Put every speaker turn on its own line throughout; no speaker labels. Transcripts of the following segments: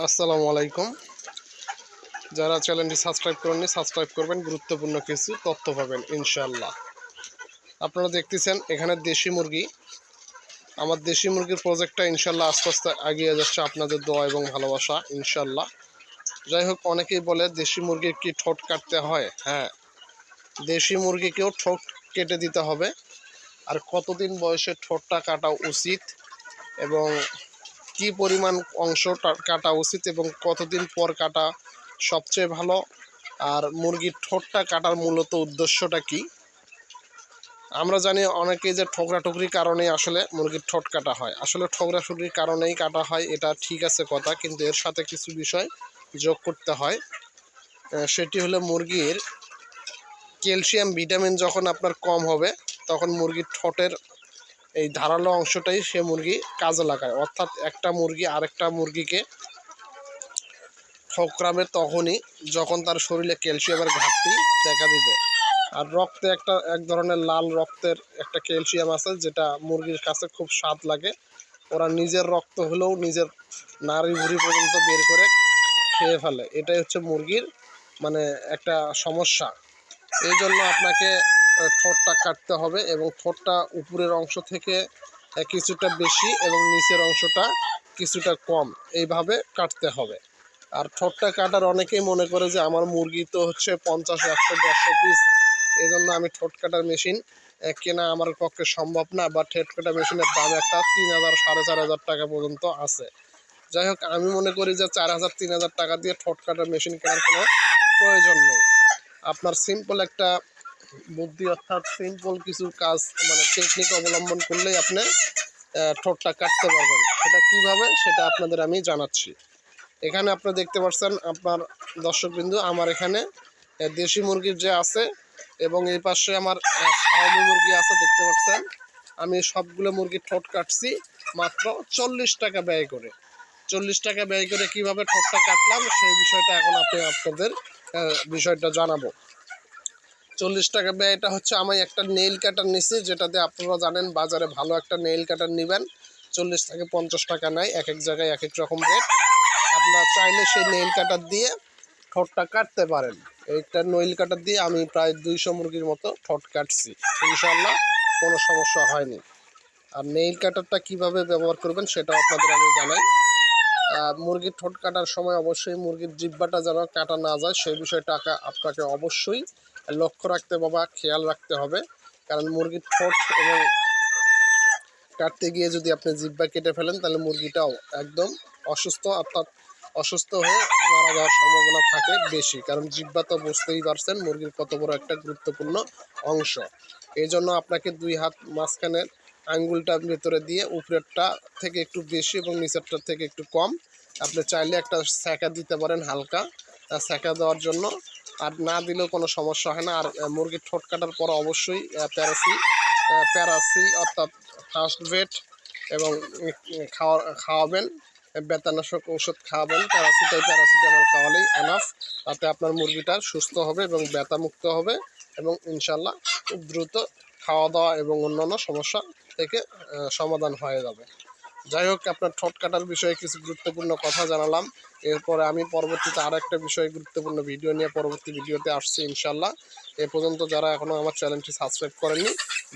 আসসালামু আলাইকুম। যারা চ্যানেলটি সাবস্ক্রাইব করেননি সাবস্ক্রাইব করবেন, গুরুত্বপূর্ণ কিছু তথ্য পাবেন ইনশাআল্লাহ। আপনারা দেখতেছেন এখানে দেশি মুরগি। আমার দেশি মুরগির প্রজেক্টটা ইনশাআল্লাহ আস্তে আস্তে এগিয়ে যাচ্ছে আপনাদের দোয়া এবং ভালোবাসা ইনশাআল্লাহ। যাই হোক, অনেকেই বলে দেশি মুরগির কি ঠোঁট কাটতে হয়? হ্যাঁ, দেশি মুরগিকেও ঠোঁট কেটে দিতে হবে। আর কতদিন বয়সে ঠোঁটটা কাটা উচিত এবং কি পরিমাণ অংশ কাটা উচিত এবং কতদিন পর কাটা সবচেয়ে ভালো, আর মুরগির ঠোঁটটা কাটার মূলত উদ্দেশ্যটা কি? আমরা জানি অনেকেই যে ঠোকরাঠুকরির কারণেই আসলে মুরগির ঠোঁট কাটা হয়। আসলে ঠোকরাঠুকরির কারণেই কাটা হয়, এটা ঠিক আছে কথা, কিন্তু এর সাথে কিছু বিষয় যোগ করতে হয়। সেটি হলো মুরগির ক্যালসিয়াম ভিটামিন যখন আপনার কম হবে তখন মুরগির ঠোঁটের এই ধারালো অংশটাই সে মুরগি কাজে লাগায়, অর্থাৎ একটা মুরগি আরেকটা মুরগিকে ঠোকরাবে তখনই যখন তার শরীরে ক্যালসিয়ামের ঘাটতি দেখা দিবে। আর রক্তে এক ধরনের লাল রক্তের একটা ক্যালসিয়াম আছে, যেটা মুরগির কাছে খুব স্বাদ লাগে। ওরা নিজের রক্ত হলেও নিজের নাড়ি ভুঁড়ি পর্যন্ত বের করে খেয়ে ফেলে। এটাই হচ্ছে মুরগির মানে একটা সমস্যা। এই জন্য আপনাকে ঠোঁটটা কাটতে হবে এবং ঠোঁটটা উপরের অংশ থেকে কিছুটা বেশি এবং নিচের অংশটা কিছুটা কম, এইভাবে কাটতে হবে। আর ঠোঁটটা কাটার অনেকেই মনে করে যে আমার মুরগি তো হচ্ছে 50, 100, 150 পিস, এই জন্য আমি ঠোঁট কাটার মেশিন কেনা আমার পক্ষে সম্ভব না, বা ঠোঁট কাটা মেশিনের দাম একটা 3000, 4500 টাকা পর্যন্ত আছে। যাই হোক, আমি মনে করি যে 4000, 3000 টাকা দিয়ে ঠোঁট কাটার মেশিন কেনার কোনো প্রয়োজন নেই। আপনার সিম্পল একটা বুদ্ধি, অর্থাৎ সিম্পল কিছু কাজ মানে টেকনিক অবলম্বন করলেই আপনি ঠোঁটটা কাটতে পারবেন। সেটা কিভাবে সেটা আপনাদের আমি জানাচ্ছি। এখানে আপনি দেখতে পাচ্ছেন আপনার দর্শকবিন্দু, আমার এখানে দেশি মুরগির যে আছে এবং এই পাশে আমার ফার্মি মুরগি আছে, দেখতে পাচ্ছেন। আমি সবগুলো মুরগির ঠোঁট কাটছি মাত্র 40 টাকা ব্যয় করে। 40 টাকা ব্যয় করে কীভাবে ঠোঁটটা কাটলাম সেই বিষয়টা এখন আপনাদের বিষয়টা জানাবো। 40 টাকা ব্যয়টা হচ্ছে আমি একটা নেইল কাটার নিছি, যেটাতে আপনারা জানেন বাজারে ভালো একটা নেইল কাটার নেবেন 40 থেকে 50 টাকা নেয়, এক এক জায়গায় এক এক রকম রেট। আপনারা চাইলে সেই নেইল কাটার দিয়ে ঠোঁটটা কাটতে পারেন। এইটা নেইল কাটার দিয়ে আমি প্রায় 200 মুরগির মতো ঠোঁট কাটছি, ইনশাআল্লাহ কোনো সমস্যা হয়নি। আর নেইল কাটারটা কিভাবে ব্যবহার করবেন সেটাও আপনাদের আমি জানাই। মুরগির ঠোঁট কাটার সময় অবশ্যই মুরগির জিহ্বাটা যেন কাটা না যায় সেই বিষয়টা আপনাকে অবশ্যই লক্ষ্য রাখতে বা খেয়াল রাখতে হবে। কারণ মুরগির ঠোঁট এবং কাটতে গিয়ে যদি আপনি জিহ্বা কেটে ফেলেন তাহলে মুরগিটাও একদম অসুস্থ, অর্থাৎ অসুস্থ হয়ে মারা যাওয়ার সম্ভাবনা থাকে বেশি। কারণ জিহ্বা তো বুঝতেই পারছেন মুরগির কত বড় একটা গুরুত্বপূর্ণ অংশ। এই জন্য আপনাকে 2 হাত মাঝখানের আঙ্গুলটা ভেতরে দিয়ে উপরেরটা থেকে একটু বেশি এবং নিচেরটার থেকে একটু কম আপনি চাইলে একটা ছ্যাঁকা দিতে পারেন, হালকা ছ্যাঁকা দেওয়ার জন্য। আর না দিলেও কোনো সমস্যা হয় না। আর মুরগির ঠোঁট কাটার পর অবশ্যই প্যারাসি অর্থাৎ ফার্স্ট ভেট এবং খাওয়াবেন, ব্যথানাশক ঔষধ খাওয়াবেন। প্যারাসিটামল খাওয়ালেই এনাফ। তাতে আপনার মুরগিটা সুস্থ হবে এবং ব্যথামুক্ত হবে এবং ইনশাল্লাহ খুব দ্রুত খাওয়া দাওয়া এবং অন্যান্য সমস্যা থেকে সমাধান হয়ে যাবে। যাই হোক, আপনার ঠোঁট কাটার বিষয়ে কিছু গুরুত্বপূর্ণ কথা জানালাম। এরপরে আমি পরবর্তীতে আরও একটা বিষয়ে গুরুত্বপূর্ণ ভিডিও নিয়ে পরবর্তী ভিডিওতে আসছি ইনশাল্লাহ। এ পর্যন্ত যারা এখনও আমার চ্যানেলটি সাবস্ক্রাইব করেননি,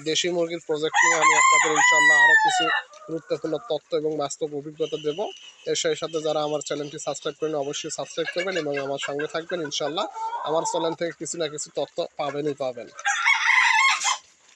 দেশি মুরগির প্রজেক্ট নিয়ে আমি আপনাদের ইনশাল্লাহ আরও কিছু গুরুত্বপূর্ণ তথ্য এবং বাস্তব অভিজ্ঞতা দেবো। এর সেই সাথে যারা আমার চ্যানেলটি সাবস্ক্রাইব করেন অবশ্যই সাবস্ক্রাইব করবেন এবং আমার সঙ্গে থাকবেন ইনশাল্লাহ। আমার চ্যানেল থেকে কিছু না কিছু তথ্য পাবেনই পাবেন।